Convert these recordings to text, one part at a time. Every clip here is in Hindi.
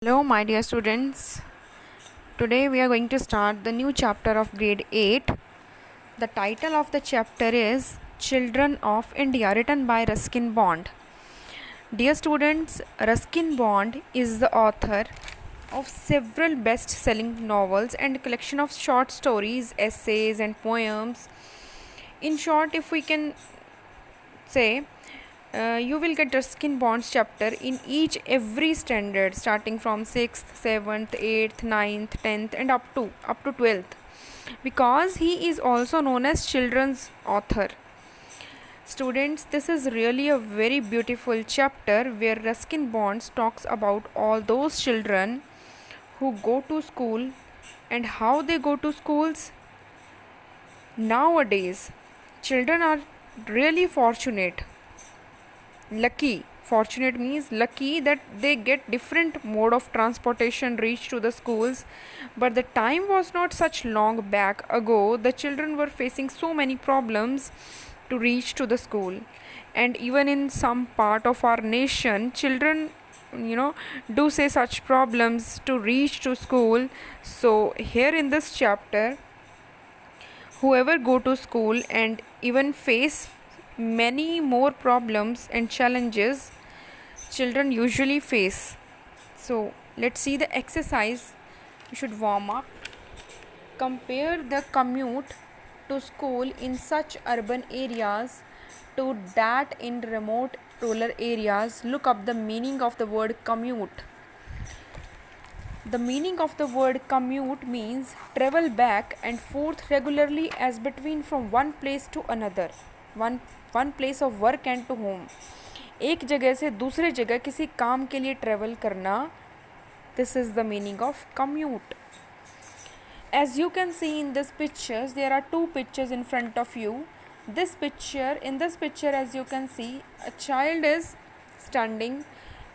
Hello, my dear students. Today we are going to start the new chapter of grade 8. The title of the chapter is Children of India, written by Ruskin Bond. Dear students, Ruskin Bond is the author of several best selling novels and collection of short stories, essays, and poems. In short, if we can say, you will get Ruskin Bond's chapter in every standard starting from 6th, 7th, 8th, 9th, 10th and up to 12th, because he is also known as children's author. Students, this is really a very beautiful chapter where Ruskin Bonds talks about all those children who go to school and how they go to schools. Nowadays, children are really lucky. Fortunate means lucky that they get different mode of transportation reach to the schools, but the time was not such long back ago. The children were facing so many problems to reach to the school, and even in some part of our nation, children do say such problems to reach to school. So here in this chapter, whoever go to school and even face many more problems and challenges children usually face. So let's see the exercise. You should warm up. Compare the commute to school in such urban areas to that in remote rural areas. Look up the meaning of the word commute. The meaning of the word commute means travel back and forth regularly as between from one place to another. One place of work and to home. एक जगह से दूसरे जगह किसी काम के लिए ट्रेवल करना. This is the meaning of commute. As you can see in this pictures, there are two pictures in front of you. In this picture, as you can see, a child is standing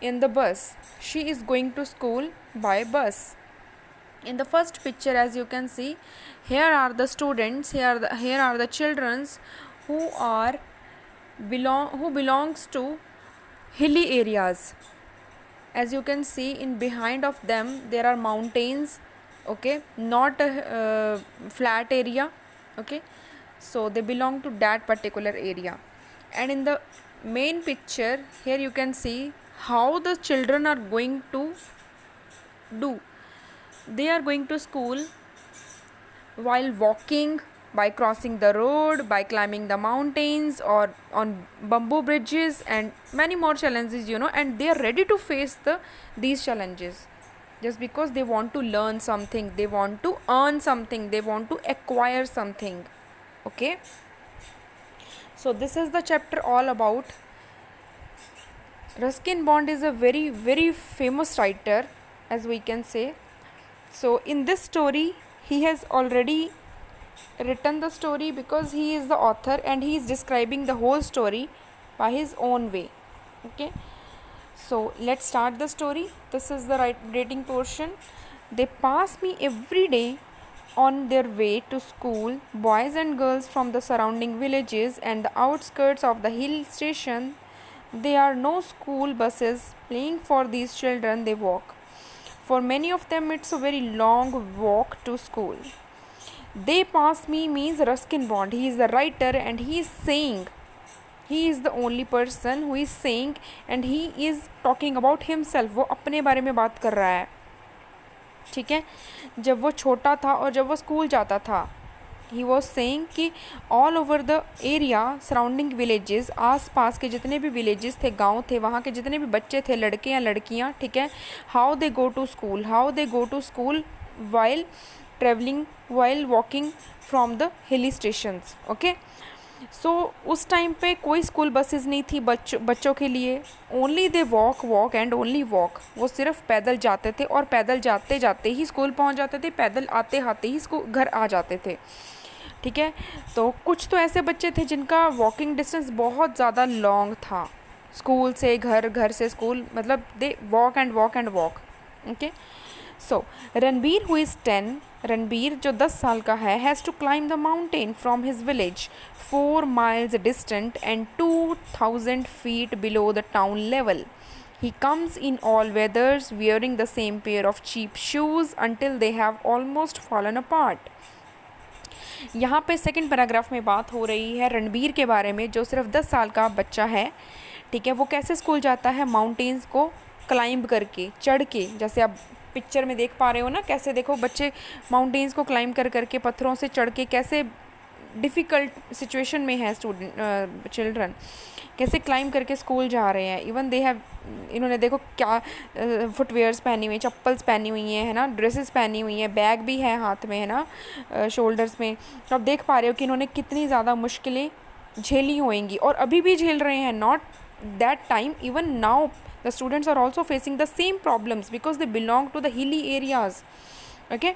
in the bus. She is going to school by bus. In the first picture, as you can see, here are the students, here are the children who belongs to hilly areas. As you can see, in behind of them there are mountains, okay, not a flat area, okay, so they belong to that particular area. And in the main picture, here you can see how the children are going to do. They are going to school while walking, by crossing the road, by climbing the mountains or on bamboo bridges and many more challenges, and they are ready to face these challenges just because they want to learn something, they want to earn something, they want to acquire something. Okay, so this is the chapter all about. Ruskin Bond is a very, very famous writer, as we can say. So in this story, he has already written the story because he is the author and he is describing the whole story by his own way. Okay, so let's start the story. This is the writing portion. They pass me every day on their way to school, boys and girls from the surrounding villages and the outskirts of the hill station. There are no school buses playing for these children. They walk. For many of them, it's a very long walk to school. They pass me means Ruskin Bond. He is the writer and he is saying, he is the only person who is saying, and he is talking about himself. वो अपने बारे में बात कर रहा है, ठीक है. जब वो छोटा था और जब वो स्कूल जाता था, he was saying कि all over the area surrounding villages, आस पास के जितने भी villages थे, गांव थे, वहाँ के जितने भी बच्चे थे, लड़के या लड़कियाँ, ठीक है, how they go to school while traveling, while walking from the hilly stations. Okay, so उस टाइम पे कोई स्कूल बसेस नहीं थी बच्चों के लिए. Only they walk and only walk. वो सिर्फ पैदल जाते थे और पैदल जाते जाते ही स्कूल पहुंच जाते थे, पैदल आते आते ही घर आ जाते थे. ठीक है, तो कुछ तो ऐसे बच्चे थे जिनका वॉकिंग डिस्टेंस बहुत ज़्यादा लॉन्ग था, स्कूल से घर, घर से स्कूल, मतलब they walk and walk. Okay, so Ranbir who is 10, Ranbir जो 10 साल का है, has to climb the mountain from his village 4 miles distant and 2000 feet below the town level. He comes in all weathers, wearing the same pair of cheap shoes until they have almost fallen apart. यहाँ पे सेकंड पैराग्राफ में बात हो रही है रणबीर के बारे में, जो सिर्फ 10 साल का बच्चा है, ठीक है। वो कैसे स्कूल जाता है, माउंटेन्स को क्लाइंब करके, चढ़ के, जैसे आप पिक्चर में देख पा रहे हो ना, कैसे देखो बच्चे माउंटेन्स को क्लाइंब कर करके, पत्थरों से चढ़ के, कैसे डिफ़िकल्ट सिचुएशन में है स्टूडेंट चिल्ड्रन, कैसे क्लाइंब करके स्कूल जा रहे हैं। इवन दे हैव, इन्होंने देखो क्या फुटवेयर्स पहनी हुई हैं, चप्पल्स पहनी हुई हैं, है ना, ड्रेसेस पहनी हुई हैं, बैग भी है हाथ में, है ना, शोल्डर्स में। तो आप देख पा रहे हो कि इन्होंने कितनी ज़्यादा मुश्किलें झेली होंगी और अभी भी झेल रहे हैं। Not that time, even now the students are also facing the same problems because they belong to the hilly areas. Okay,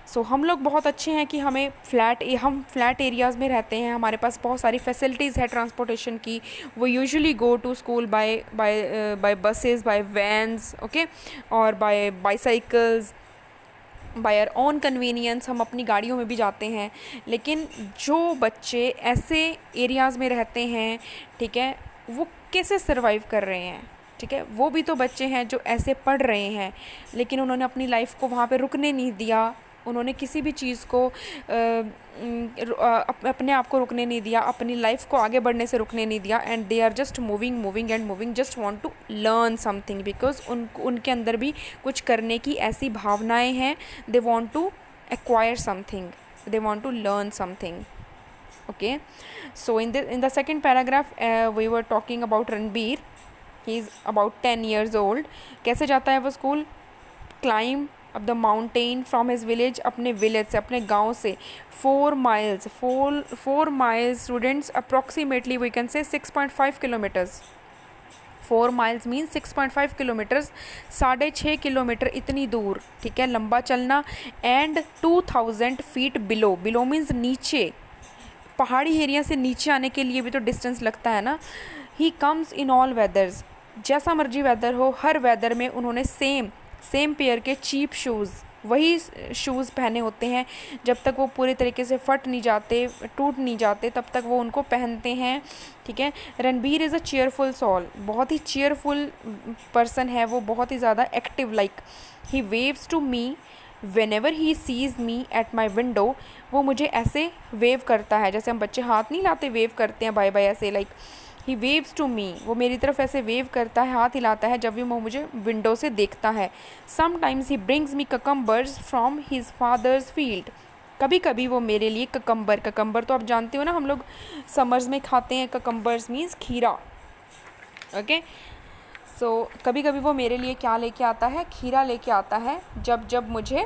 so हम लोग बहुत अच्छे हैं कि हम फ्लैट एरियाज़ में रहते हैं, हमारे पास बहुत सारी फैसिलिटीज़ है ट्रांसपोर्टेशन की। वो usually go to school by buses, by vans, okay, और by bicycles, by our own convenience, हम अपनी गाड़ियों में भी जाते हैं। लेकिन जो बच्चे ऐसे एरियाज़ में रहते हैं, ठीक है, वो कैसे सर्वाइव कर रहे हैं, ठीक है। वो भी तो बच्चे हैं जो ऐसे पढ़ रहे हैं, लेकिन उन्होंने अपनी लाइफ को वहाँ पे रुकने नहीं दिया, उन्होंने किसी भी चीज़ को अपने आप को रुकने नहीं दिया, अपनी लाइफ को आगे बढ़ने से रुकने नहीं दिया। And they are just moving, just want to learn something, because उनके अंदर भी कुछ करने की ऐसी भावनाएं हैं। They want to acquire something, they want to learn something. Okay, so in the second paragraph we were talking about Ranbir. He is about 10 years old। कैसे जाता है वो school, climb up the mountain from his village, अपने विलेज से, अपने गांव से 4 miles students, approximately we can say 6.5 kilometres. 4 miles means 6.5 kilometres, 6.5 kilometre इतनी दूर, ठीक है, लंबा चलना। एंड 2000 feet बिलो मीन्स नीचे, पहाड़ी एरिया से नीचे आने के लिए भी तो डिस्टेंस लगता है ना। He comes in all weathers, जैसा मर्जी वेदर हो, हर वेदर में उन्होंने सेम पेयर के चीप शूज़, वही शूज़ पहने होते हैं। जब तक वो पूरे तरीके से फट नहीं जाते, टूट नहीं जाते, तब तक वो उनको पहनते हैं, ठीक है। Ranbir is a cheerful soul, बहुत ही चीयरफुल पर्सन है वो, बहुत ही ज़्यादा active. Like he waves to me whenever he sees me at my window, वो मुझे ऐसे वेव करता है, जैसे हम बच्चे हाथ नहीं लाते, वेव करते हैं बाय बाय ऐसे। Like he waves to me, वो मेरी तरफ ऐसे वेव करता है, हाथ हिलाता है जब भी वो मुझे विंडो से देखता है। Sometimes he brings me cucumbers from his father's field, कभी कभी वो मेरे लिए ककम्बर तो आप जानते हो ना, हम लोग समर्स में खाते हैं। ककम्बर्स मीन्स खीरा। ओके, सो कभी कभी वो मेरे लिए क्या लेके आता है, खीरा लेके आता है, जब मुझे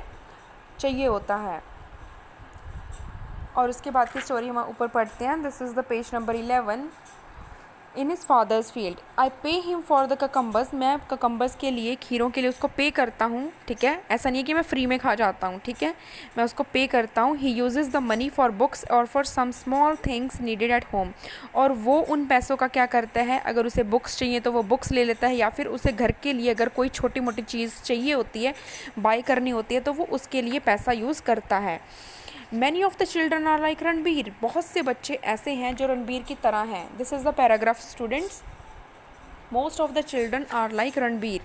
चाहिए होता है। और उसके बाद की स्टोरी हम ऊपर पढ़ते हैं। This is the page number 11। In his father's field I pay him for the cucumbers, मैं ककम्बर्स के लिए, खीरों के लिए उसको पे करता हूँ, ठीक है। ऐसा नहीं है कि मैं फ्री में खा जाता हूँ, ठीक है, मैं उसको पे करता हूँ। He uses the money for books और for some small things needed at home, और वो उन पैसों का क्या करता है, अगर उसे बुक्स चाहिए तो वो बुक्स ले लेता है, या फिर उसे घर के लिए अगर कोई छोटी मोटी चीज़ चाहिए होती है, बाय करनी होती है, तो वो उसके लिए पैसा यूज़ करता है। Many of the children are like Ranbir, बहुत से बच्चे ऐसे हैं जो रणबीर की तरह हैं। This is the paragraph students. Most of the children are like Ranbir,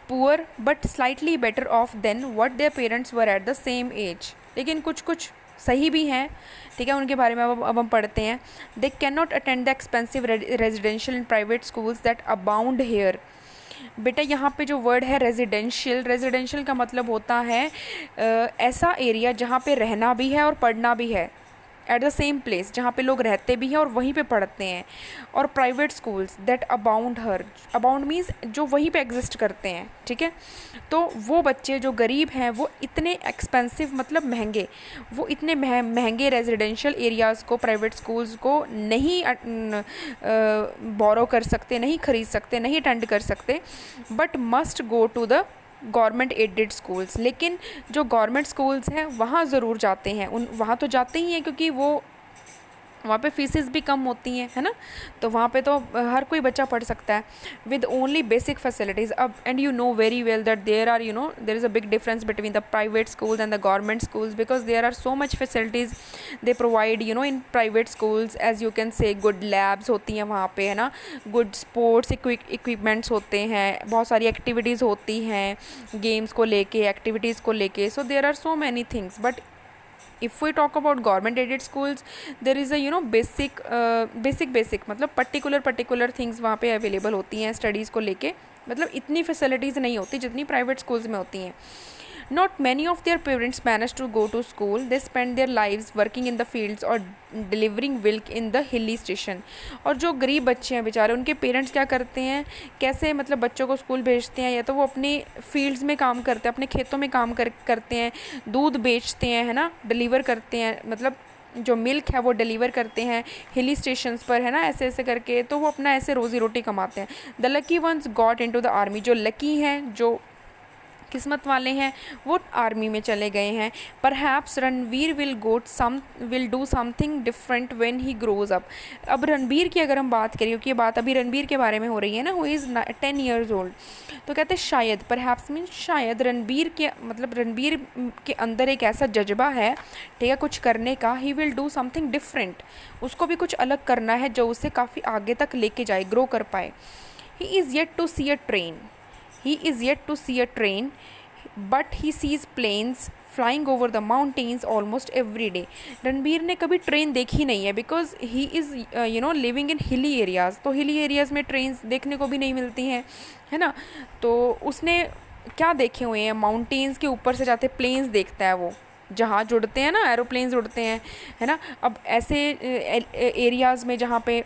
poor but slightly better off than what their parents were at the same age. लेकिन कुछ सही भी हैं, ठीक है, उनके बारे में अब हम पढ़ते हैं। They can not attend the expensive residential and private schools that abound here. बेटा यहाँ पे जो वर्ड है रेजिडेंशियल का मतलब होता है ऐसा एरिया जहाँ पे रहना भी है और पढ़ना भी है, एट द सेम प्लेस, जहाँ पे लोग रहते भी हैं और वहीं पे पढ़ते हैं। और private schools that abound means जो वहीं पे एग्जिस्ट करते हैं, ठीक है। तो वो बच्चे जो गरीब हैं, वो इतने एक्सपेंसिव मतलब महंगे, वो इतने महंगे रेजिडेंशियल एरियाज़ को, प्राइवेट स्कूल्स को नहीं बोरो कर सकते, नहीं खरीद सकते, नहीं अटेंड कर सकते, but must go to the government aided schools. लेकिन जो गवर्नमेंट स्कूल्स हैं वहाँ ज़रूर जाते हैं, वहाँ तो जाते ही हैं, क्योंकि वो वहाँ पे फीसेस भी कम होती हैं, है ना, तो वहाँ पे तो हर कोई बच्चा पढ़ सकता है विद ओनली बेसिक फैसिलिटीज़। अब and you know very well that there are, there is a big difference between the private schools and the government schools, because there are so much facilities they provide, in private schools, as you can say, good labs होती हैं वहाँ पे, है ना, good sports equipments होते हैं, बहुत सारी एक्टिविटीज़ होती हैं गेम्स को लेके, एक्टिविटीज़ को लेके, so there are so many things. But if we talk about government aided schools, there is a basic मतलब particular things वहाँ पे अवेलेबल होती हैं स्टडीज़ को लेके, मतलब इतनी फैसिलिटीज़ नहीं होती जितनी प्राइवेट स्कूल्स में होती हैं। Not many of their parents manage to go to school. They spend their lives working in the fields or delivering milk in the hilly station. और जो गरीब बच्चे हैं बेचारे, उनके पेरेंट्स क्या करते हैं, कैसे मतलब बच्चों को स्कूल भेजते हैं, या तो वो अपने फील्ड्स में काम करते हैं, अपने खेतों में काम करते हैं, दूध बेचते हैं, है ना, डिलीवर करते हैं, मतलब जो मिल्क है वो डिलीवर करते हैं हिली स्टेशंस पर, है ना, ऐसे ऐसे करके, तो वो अपना ऐसे रोज़ी रोटी कमाते हैं। The lucky ones got into the army, जो लकी हैं, जो किस्मत वाले हैं, वो आर्मी में चले गए हैं। Perhaps Ranveer will do something different when he grows up. अब रणबीर की अगर हम बात करें, क्योंकि ये बात अभी रणबीर के बारे में हो रही है ना, हु इज़ 10 years ओल्ड, तो कहते हैं शायद, परहैप्स मीन्स शायद, रणबीर के अंदर एक ऐसा जज्बा है, ठीक है, कुछ करने का, he will do something different, उसको भी कुछ अलग करना है जो उसे काफ़ी आगे तक लेके जाए, ग्रो कर पाए। He is yet to see a train, but he sees planes flying over the mountains almost every day. Ranbir ने कभी ट्रेन देखी नहीं है, because he is living in hilly areas, तो हिली एरियाज़ में ट्रेन्स देखने को भी नहीं मिलती हैं, है ना, तो उसने क्या देखे हुए हैं, माउंटेन्स के ऊपर से जाते प्लेन्स देखता है वो, जहाज उड़ते हैं ना, एरोप्लेन्स उड़ते हैं, है ना। अब ऐसे एरियाज़ में जहाँ पे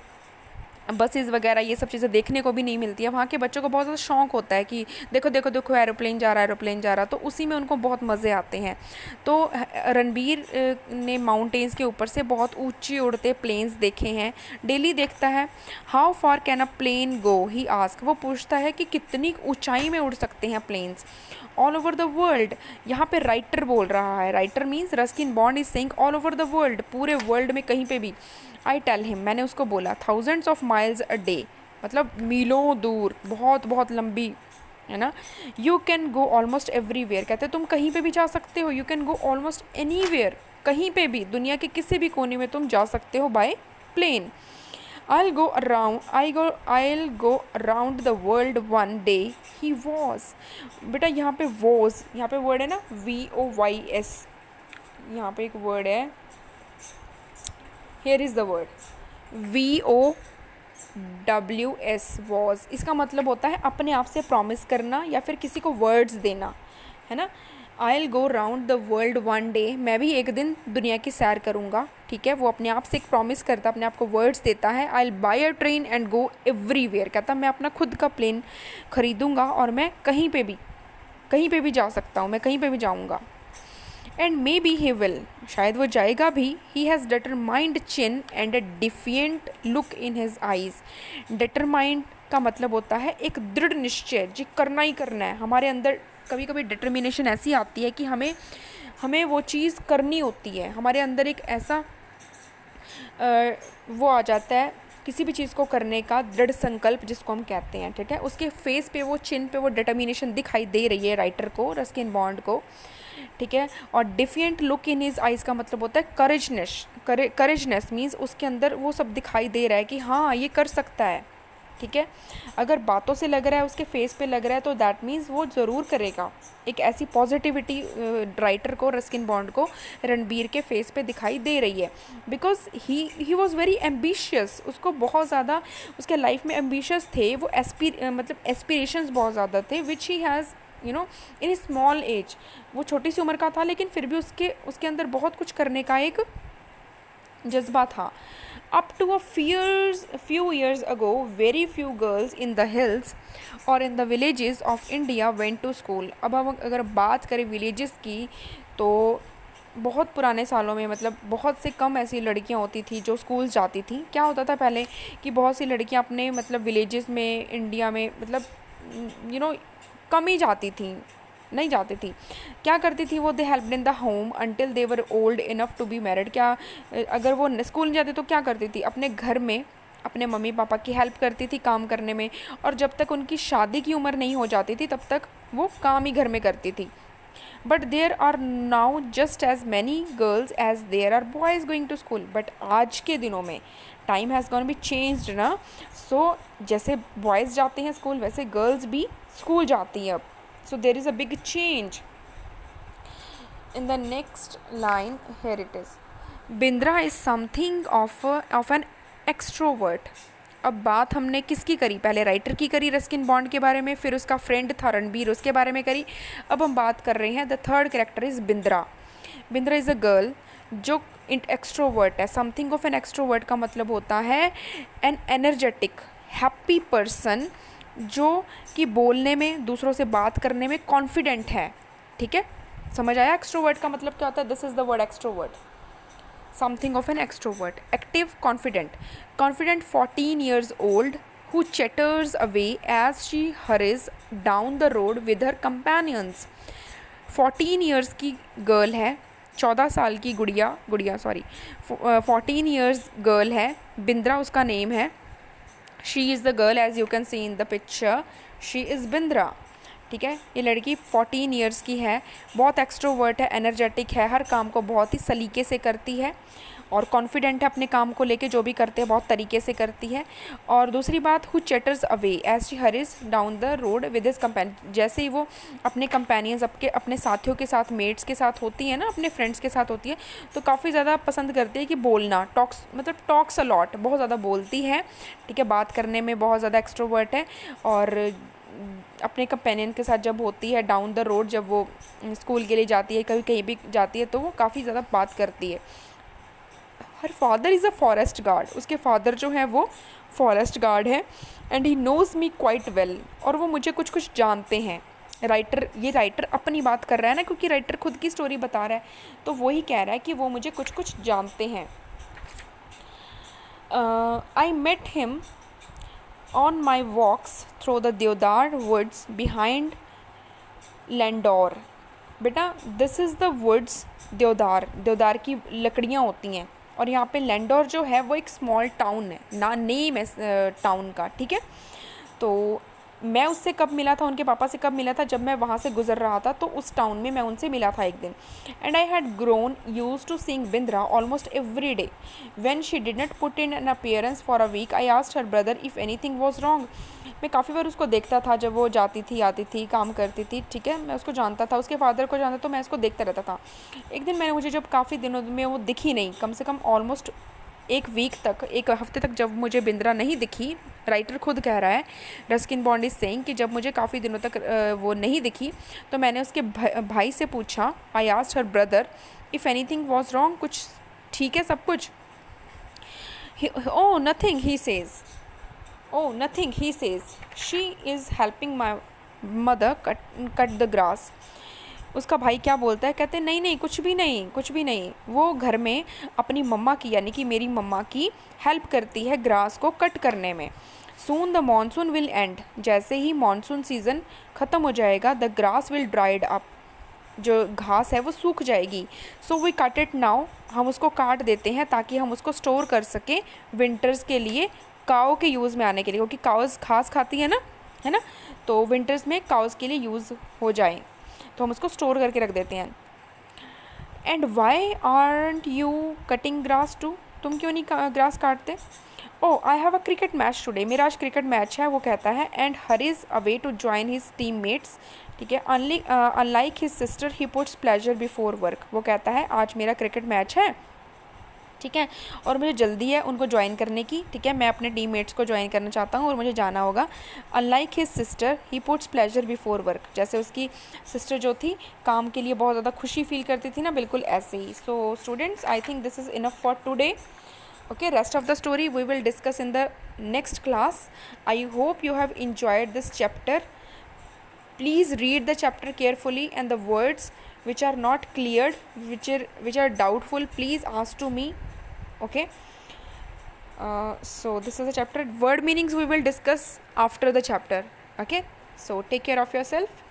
बसेस वगैरह ये सब चीज़ें देखने को भी नहीं मिलती है, वहाँ के बच्चों को बहुत ज़्यादा शौक होता है कि देखो देखो देखो एरोप्लेन जा रहा, तो उसी में उनको बहुत मज़े आते हैं। तो रणबीर ने माउंटेन्स के ऊपर से बहुत ऊंचे उड़ते प्लेन्स देखे हैं, डेली देखता है। How far can a plane go, he ask, वो पूछता है कि कितनी ऊंचाई में उड़ सकते हैं planes. All over the world, यहाँ पे राइटर बोल रहा है, writer means Ruskin Bond is saying all over the world, पूरे वर्ल्ड में कहीं पे भी। आई टेल हिम, मैंने उसको बोला, thousands of miles a day, मतलब मीलों दूर, बहुत बहुत लंबी, है ना। You can go almost everywhere, कहते हैं तुम कहीं पे भी जा सकते हो, you can go almost anywhere, कहीं पे भी, दुनिया के किसी भी कोने में तुम जा सकते हो by plane. I'll go around the world one day. He was, बेटा यहाँ पे was, यहाँ पे वर्ड है ना VOYS, यहाँ पे एक वर्ड है, here is the word VOWS, was, इसका मतलब होता है अपने आप से प्रॉमिस करना या फिर किसी को वर्ड्स देना, है ना। I'll go round the world one day, मैं भी एक दिन दुनिया की सैर करूँगा, ठीक है, वो अपने आप से एक प्रॉमिस करता, अपने आप को वर्ड्स देता है। I'll buy a train and go everywhere, कहता मैं अपना खुद का प्लेन ख़रीदूँगा और मैं कहीं पे भी जा सकता हूँ, मैं कहीं पे भी जाऊँगा। And maybe he will, शायद वो जाएगा भी। He has determined chin and a defiant look in his eyes. Determined का मतलब होता है एक दृढ़ निश्चय, जी करना ही करना है। हमारे अंदर कभी कभी डिटर्मिनेशन ऐसी आती है कि हमें वो चीज़ करनी होती है, हमारे अंदर एक ऐसा वो आ जाता है किसी भी चीज़ को करने का दृढ़ संकल्प, जिसको हम कहते हैं, ठीक है। उसके फेस पे वो चिन पे वो डिटर्मिनेशन दिखाई दे रही है राइटर को, रस्किन बॉन्ड को, ठीक है। और डिफिएंट लुक इन हिज आइज़ का मतलब होता है करेजनेस मीन्स उसके अंदर वो सब दिखाई दे रहा है कि हाँ ये कर सकता है, ठीक है। अगर बातों से लग रहा है, उसके फेस पे लग रहा है, तो दैट मीन्स वो ज़रूर करेगा। एक ऐसी पॉजिटिविटी राइटर को, रस्किन बॉन्ड को, रणबीर के फेस पे दिखाई दे रही है, because he was very ambitious. उसको बहुत ज़्यादा उसके लाइफ में एम्बिशियस थे वो, मतलब एस्पिरेशंस बहुत ज़्यादा थे, which he has in small age. वो छोटी सी उम्र का था, लेकिन फिर भी उसके अंदर बहुत कुछ करने का एक जज्बा था। Up to a few years ago, very few girls in the hills or in the villages of India went to school. अब हम अगर बात करें विलेजेस की, तो बहुत पुराने सालों में मतलब बहुत से कम ऐसी लड़कियां होती थी जो स्कूल जाती थी। क्या होता था पहले कि बहुत सी लड़कियां अपने मतलब विलेजेस में, इंडिया में, मतलब कम ही जाती थी, नहीं जाती थी। क्या करती थी वो, they helped in the home until they were old enough to be married. क्या अगर वो स्कूल नहीं जाती तो क्या करती थी, अपने घर में अपने मम्मी पापा की हेल्प करती थी काम करने में, और जब तक उनकी शादी की उम्र नहीं हो जाती थी तब तक वो काम ही घर में करती थी। But there are now just as many girls as there are boys going to school. But आज के दिनों में time has gone be changed ना, सो जैसे बॉयज़ जाते हैं स्कूल वैसे गर्ल्स भी स्कूल जाती हैं अब। So there is a big change. In the next line, here it is. Bindra is something of an extrovert. अब बात हमने किसकी करी, पहले राइटर की करी रस्किन बॉन्ड के बारे में, फिर उसका फ्रेंड था रणबीर उसके बारे में करी। अब हम बात कर रहे हैं the third character is Bindra. Bindra is a girl जो एक्सट्रोवर्ट है। समथिंग ऑफ एन एक्सट्रोवर्ट का मतलब होता है एन एनर्जेटिक हैप्पी पर्सन, जो कि बोलने में दूसरों से बात करने में कॉन्फिडेंट है। ठीक है, समझ आया एक्सट्रोवर्ट का मतलब क्या होता है? This is the word extrovert, something of an extrovert. Active, confident. Confident 14 years old who chatters away as she hurries down the road with her companions। 14 years की गर्ल है, 14 साल की गुड़िया 14 years गर्ल है, बिंद्रा उसका नेम है। She is the girl as you can see in the picture, she is Bindra. ठीक है, ये लड़की 14 years की है, बहुत एक्सट्रोवर्ट है, एनर्जेटिक है, हर काम को बहुत ही सलीके से करती है और कॉन्फिडेंट है अपने काम को लेके, जो भी करते हैं बहुत तरीके से करती है। और दूसरी बात, who chatters away as she hurries down the road with his companion. जैसे ही वो अपने कंपेनियंस अपने साथियों के साथ, मेट्स के साथ होती है ना, अपने फ्रेंड्स के साथ होती है, तो काफ़ी ज़्यादा पसंद करती है कि बोलना, टॉक्स अ लॉट, बहुत ज़्यादा बोलती है। ठीक है, बात करने में बहुत ज़्यादा एक्सट्रोवर्ट है। और अपने कंपेनियन के साथ जब होती है डाउन द रोड, जब वो स्कूल के लिए जाती है, कभी कहीं भी जाती है, तो वो काफ़ी ज़्यादा बात करती है। Her father is a forest guard, उसके फादर जो है वो फॉरेस्ट गार्ड है। And he knows me quite well, और वो मुझे कुछ जानते हैं। राइटर अपनी बात कर रहा है ना, क्योंकि राइटर खुद की स्टोरी बता रहा है, तो वही कह रहा है कि वो मुझे कुछ जानते हैं। I met him on my walks through the deodar woods behind Landour. बेटा दिस इज़ द वुड्स, देवदार की लकड़ियाँ होती हैं, और यहाँ पे लैंडोर जो है वो एक स्मॉल टाउन है, ना नेम है टाउन का। ठीक है, तो मैं उससे कब मिला था, उनके पापा से कब मिला था, जब मैं वहाँ से गुजर रहा था, तो उस टाउन में मैं उनसे मिला था एक दिन। And I had grown used to seeing Bindra almost every day. When she did not put in an appearance for a week, I asked her brother if anything was wrong. मैं काफ़ी बार उसको देखता था जब वो जाती थी, आती थी, काम करती थी। ठीक है, मैं उसको जानता था, उसके फादर को जानता, तो मैं उसको देखता रहता था। एक दिन मुझे जब काफ़ी दिनों में वो दिखी नहीं, कम से कम ऑलमोस्ट एक हफ्ते तक जब मुझे बिंद्रा नहीं दिखी, राइटर खुद कह रहा है, रस्किन बॉन्ड इज सेइंग कि जब मुझे काफ़ी दिनों तक वो नहीं दिखी, तो मैंने उसके भाई से पूछा, I asked her brother if anything was wrong, कुछ ठीक है सब कुछ। Oh nothing he says, oh nothing he says, she is helping my mother cut the grass. उसका भाई क्या बोलता है, कहते नहीं नहीं कुछ भी नहीं, वो घर में अपनी मम्मा की, यानी कि मेरी मम्मा की हेल्प करती है ग्रास को कट करने में। Soon the monsoon will end, जैसे ही मानसून सीज़न ख़त्म हो जाएगा, the grass will dried up, जो घास है वो सूख जाएगी। So we cut it now, हम उसको काट देते हैं ताकि हम उसको स्टोर कर सकें विंटर्स के लिए, काओ के यूज़ में आने के लिए, क्योंकि काउस घास खाती है ना, तो विंटर्स में काउस के लिए यूज़ हो जाए, तो हम उसको स्टोर करके रख देते हैं। And why aren't you cutting grass too, तुम क्यों नहीं ग्रास काटते? Oh I have a cricket match today, मेरा आज क्रिकेट मैच है, वो कहता है। And hurries away to join his teammates. ठीक है, unlike his sister he puts pleasure before work, वो कहता है आज मेरा क्रिकेट मैच है, ठीक है, और मुझे जल्दी है उनको ज्वाइन करने की। ठीक है, मैं अपने टीममेट्स को ज्वाइन करना चाहता हूँ और मुझे जाना होगा। Unlike his sister he puts pleasure before work, जैसे उसकी सिस्टर जो थी काम के लिए बहुत ज़्यादा खुशी फील करती थी ना, बिल्कुल ऐसे ही। So students, I think this is enough for today. Okay, rest of the story we will discuss in the next class. I hope you have enjoyed this chapter. Please read the chapter carefully, and the words which are not cleared, which are doubtful, please ask to me. Okay, so this is the chapter. Word meanings we will discuss after the chapter. Okay, so take care of yourself.